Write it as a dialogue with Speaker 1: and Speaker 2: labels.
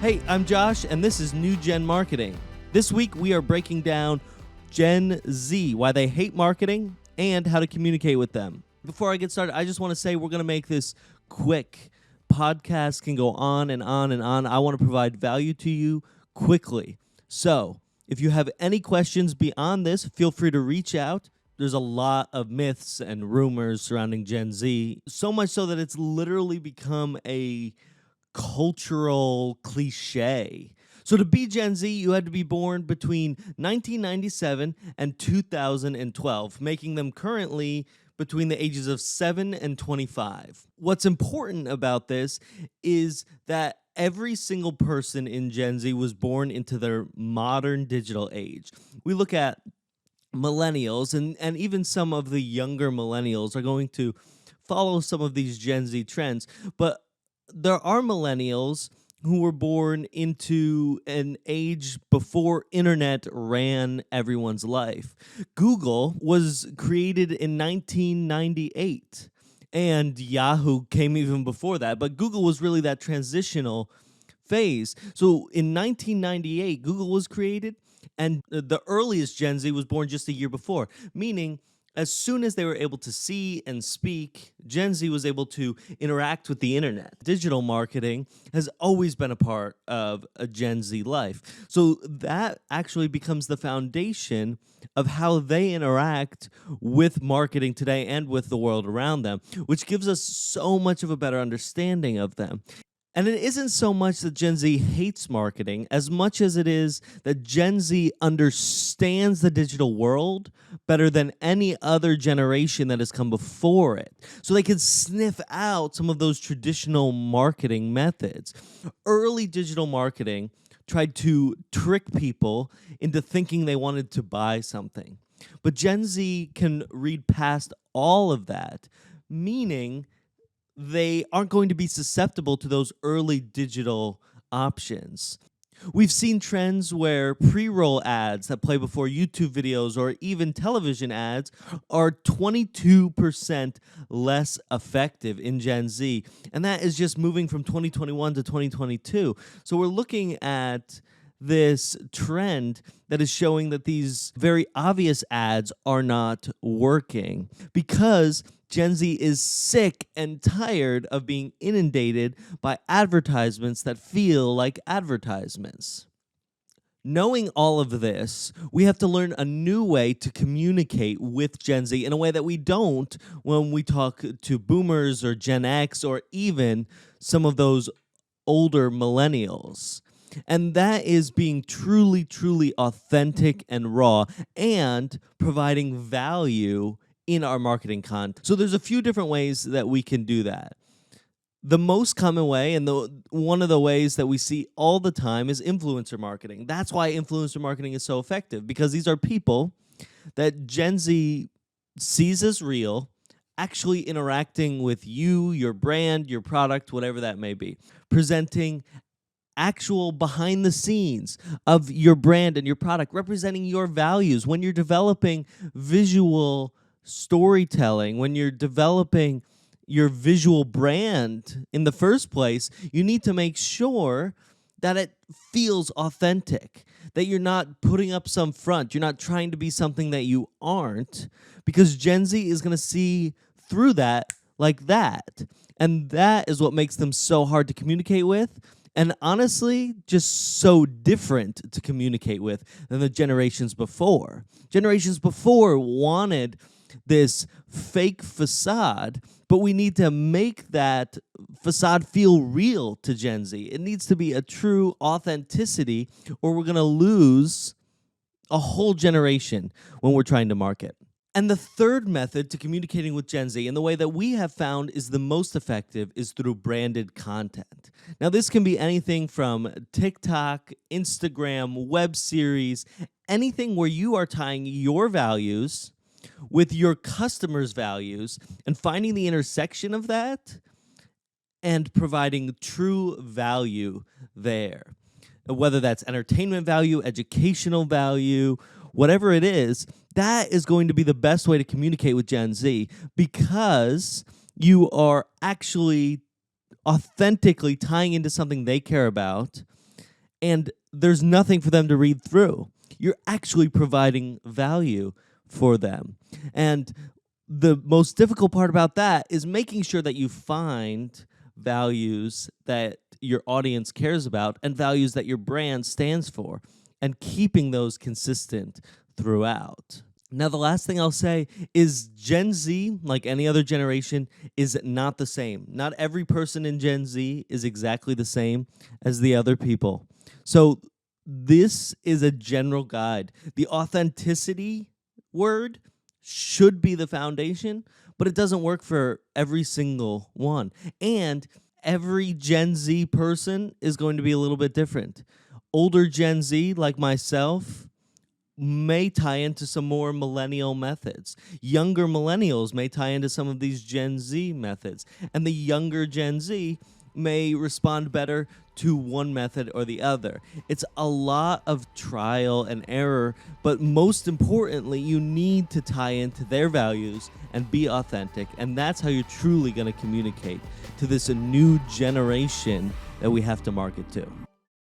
Speaker 1: Hey, I'm Josh, and this is New Gen Marketing. This week, we are breaking down Gen Z, why they hate marketing, and how to communicate with them. Before I get started, I just want to say we're going to make this quick. Podcasts can go on and on and on. I want to provide value to you quickly. So, if you have any questions beyond this, feel free to reach out. There's a lot of myths and rumors surrounding Gen Z, so much so that it's literally become a cultural cliche. So to be Gen Z, you had to be born between 1997 and 2012, making them currently between the ages of 7 and 25. What's important about this is that every single person in Gen Z was born into their modern digital age. We look at millennials, and even some of the younger millennials are going to follow some of these Gen Z trends, but there are millennials who were born into an age before internet ran everyone's life. Google was created in 1998, and Yahoo came even before that, but Google was really that transitional phase. So in 1998, Google was created, and the earliest Gen Z was born just a year before, meaning as soon as they were able to see and speak, Gen Z was able to interact with the internet. Digital marketing has always been a part of a Gen Z life. So that actually becomes the foundation of how they interact with marketing today and with the world around them, which gives us so much of a better understanding of them. And it isn't so much that Gen Z hates marketing as much as it is that Gen Z understands the digital world better than any other generation that has come before it. So they can sniff out some of those traditional marketing methods. Early digital marketing tried to trick people into thinking they wanted to buy something. But Gen Z can read past all of that, meaning they aren't going to be susceptible to those early digital options. We've seen trends where pre-roll ads that play before YouTube videos or even television ads are 22% less effective in Gen Z. And that is just moving from 2021 to 2022. So we're looking at this trend that is showing that these very obvious ads are not working because Gen Z is sick and tired of being inundated by advertisements that feel like advertisements. Knowing all of this, we have to learn a new way to communicate with Gen Z in a way that we don't when we talk to boomers or Gen X or even some of those older millennials. And that is being truly, truly authentic and raw and providing value in our marketing content. So there's a few different ways that we can do that. The most common way, and one of the ways that we see all the time, is influencer marketing. That's why influencer marketing is so effective, because these are people that Gen Z sees as real, actually interacting with you, your brand, your product, whatever that may be, presenting actual behind the scenes of your brand and your product, representing your values. When you're developing visual storytelling, when you're developing your visual brand in the first place, you need to make sure that it feels authentic, that you're not putting up some front, you're not trying to be something that you aren't, because Gen Z is going to see through that like that. And that is what makes them so hard to communicate with. And honestly, just so different to communicate with than the generations before. Generations before wanted this fake facade, but we need to make that facade feel real to Gen Z. It needs to be a true authenticity, or we're going to lose a whole generation when we're trying to market. And the third method to communicating with Gen Z, and the way that we have found is the most effective, is through branded content. Now, this can be anything from TikTok, Instagram, web series, anything where you are tying your values with your customers' values and finding the intersection of that and providing true value there. Whether that's entertainment value, educational value, whatever it is, that is going to be the best way to communicate with Gen Z, because you are actually authentically tying into something they care about and there's nothing for them to read through. You're actually providing value for them. And the most difficult part about that is making sure that you find values that your audience cares about and values that your brand stands for, and keeping those consistent throughout. Now, the last thing I'll say is Gen Z, like any other generation, is not the same. Not every person in Gen Z is exactly the same as the other people. So this is a general guide. The authenticity word should be the foundation, but it doesn't work for every single one. And every Gen Z person is going to be a little bit different. Older Gen Z, like myself, may tie into some more millennial methods. Younger millennials may tie into some of these Gen Z methods. And the younger Gen Z may respond better to one method or the other. It's a lot of trial and error, but most importantly, you need to tie into their values and be authentic. And that's how you're truly going to communicate to this new generation that we have to market to.